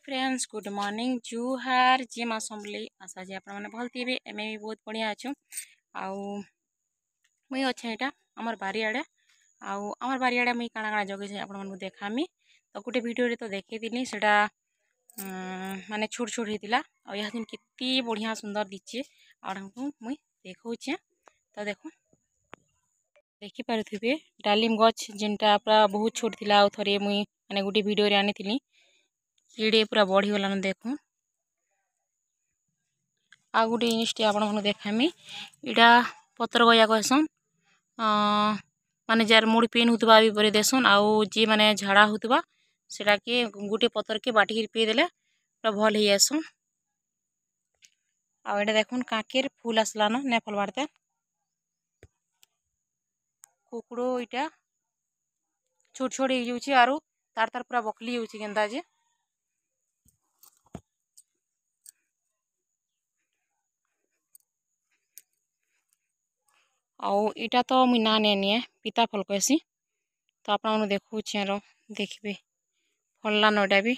Friends good morning जुहार जिम assembly Asha ji आप भल थे एम भी बहुत बढ़िया अच्छु मुई अच्छे यहाँ आमर बारियाड़े आमर बारियाड़े मुई काଣା काଣା जगह आपको देखामी तो गोटे वीडियो तो देखी से माने छोट छोट होता यह दिन कितनी बढ़िया सुंदर दिखे आपको मुई देखा तो देखो देखिपे डालिम गछ जिनटा पूरा बहुत छोट थिला थे मुई माने गोटे वीडियो रे आनी किड़े पूरा बढ़ीगलान देखु आ गोटे जिनिसटे आपण देखामी इटा पतर गया कहसन माने जार मुड़ पेन होता भी देसन आउ जी माने झाड़ा होता सेटा के गोटे पतर के बाटिक पी देले पूरा भल हो आसन आउ देखुन काकेर फूल आसलान ने फलवारते कुकड़ो इटा छोट छोट हो आरु तार तार पूरा बकली हो केनता जे आउ इटा तो मुई ना नहीं पिता फल कहसी तो आप देखो देखिए फललान इटा भी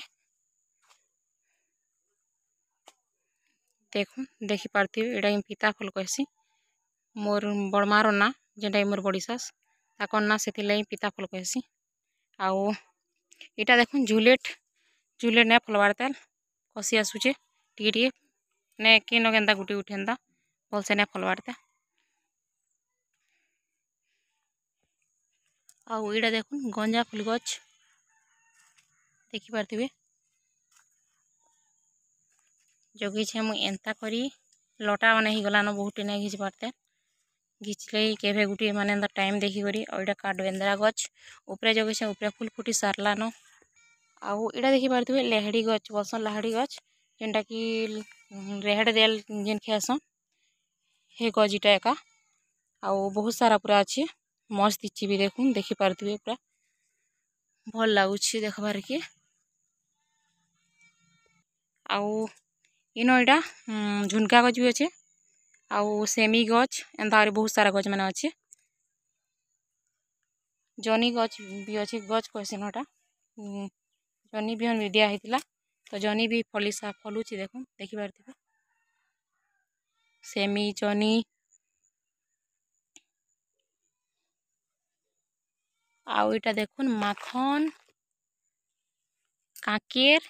देखो देखी पार्थे इटा पिता फल कहसी मोर बड़मार ना जेनटा मोर बड़ी सास ताकर ना से पिता फल कहसी आउ इटा देखो झुलेट झुलेट नहीं फलवार तेल कसी आसूचे टी ने कि केन्ता गुटी गुटी एंता भलसे नहीं फलवारते आउ इटा देखो गंजा फुल गछ देखी पार्थे जगी छे मुई एंता करी लटा माने ही गलान बहुत नहीं घिच पारते घिचले केवे गुटी माने टाइम देखी करी और इटा काठबेंद्रा गछ ऊपरे जगे छे ऊपरे फूल फुटी सारलान आउ इटा देखी पार्थे लेहड़ी गछ बसन लाहड़ी गछ जेनटा कि रेहड़ देल जेन खेसन हे गज इटा एका आउ बहुत सारा पूरा अच्छे मस्त दिखी भी देखुन देखी पार्थे पूरा भल लगुच देखबार के आउ इनो इटा झुनका गछ भी अच्छे आउ सेमी गछ एंता बहुत सारा गछ मैंने अच्छे जनी गछ भी अच्छे गछ कहसन हटा जनी बिहन भी दिया होता तो जनी भी फलिसा फलुची देखो देखी पार्थे सेमी जनी आउ इटा देखुन माखन काकेर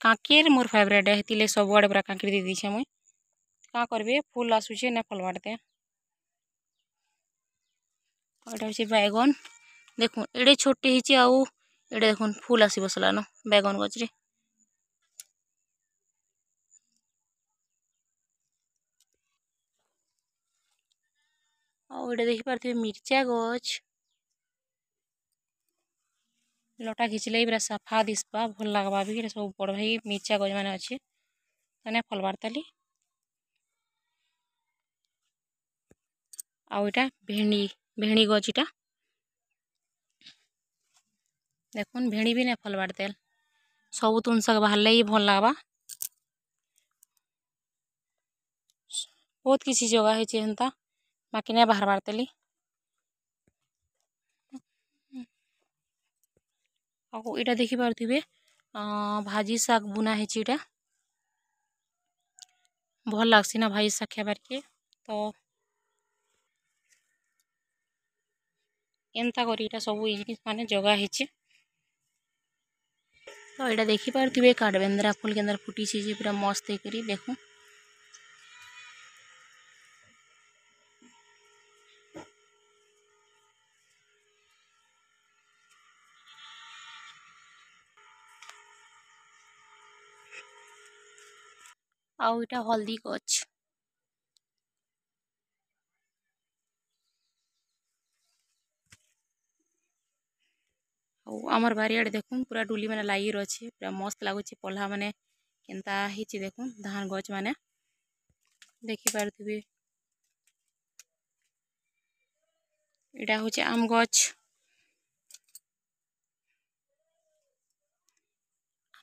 काकेर मोर फेवरेट है सब आड़े पूरा काकेर दे दीछे मुई क्या करबे फूल आसूचे ना फलवारते बैगन देखो एड़े छोटे ही आउ एड़े देखो फूल आसी बसलान बैगन गजरे आउ एड़े देखी पार्थे मिर्चा गछ लटा घिचले पूरा सफा दिसबा भल लगवा भी सब बड़ भाई मिर्चा गज मैंने अच्छे तो फलवार ताली आउ इटा भेंडी भेंडी गछ इटा देखुन भेंडी भी नहीं फलवार तेल सब तुन सक बाहर ही भल लगवा बहुत किसी जगह है एंता बाकी नहीं बाहर बारतेली आउ इटा देखी पार्थे भाजी शाग बुना है इटा भल लगसी ना भाजी शाग खाबार के तो एंता करी इटा सब जिनिस माने जगह है तो इटा देखी पार्थे काठबेंद्रा फूल के अंदर फुटी छे पूरा मस्त करी देखो आउ इटा हल्दी गछ आमर बारियाड़े देखुन पूरा डुली मैंने लागी रही पूरा मस्त लगुच पल्हा मैंने केनता ही देखुन धान गछ मैंने देखी पार्थे इटा हूँ आम गछ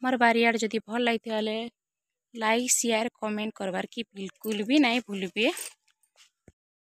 हमार बारियाड़ जदि भल लगी लाइक शेयर कमेंट करवार की बिल्कुल भी नहीं भूलबे।